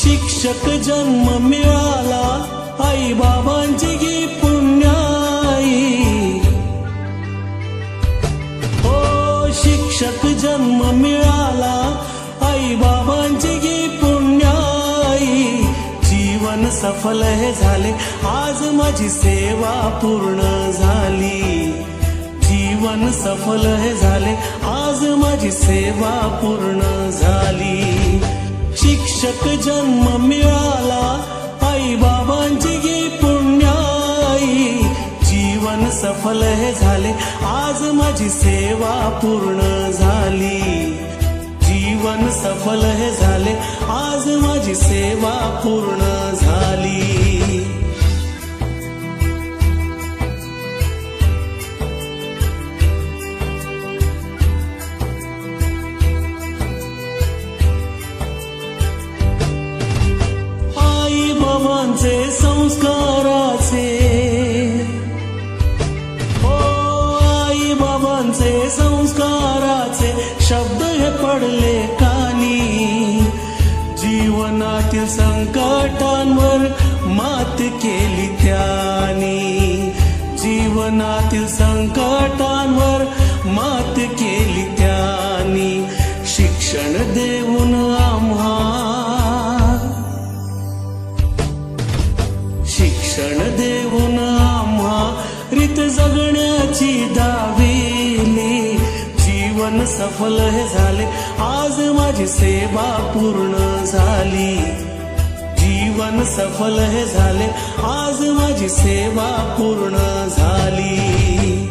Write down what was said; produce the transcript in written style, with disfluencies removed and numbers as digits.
शिक्षक जन्म मिळाला आई बाबांची गी पुण्याई। हो शिक्षक जन्म मिळाला आई बाबांची गी पुण्याई। जीवन सफल हे झाले आज माझी सेवा पूर्ण झाली। जीवन सफल हे झाले आज माझी सेवा पूर्ण झाली। शिक्षक जन्म मिळाला आई बाबांची गी पुण्याई। जीवन सफल हे झाले आज माझी सेवा पूर्ण झाली। जीवन सफल हे झाले आज माझी सेवा पूर्ण झाली। आई बाबांचे संस्काराचे, हो आई बाबांचे संस्काराचे शब्द हे पडले कानी। जीवनातील संकटांवर मात केली त्यांनी। जीवनातील संकटांवर मात केली त्यांनी। शिक्षण देऊन आम्हा, शिक्षण देऊन आम्हा रीत जगण्याची दाविली। जीवन सफल हे झाले आज माझी सेवा पूर्ण झाली। जीवन सफल हे झाले आज माझी सेवा पूर्ण झाली।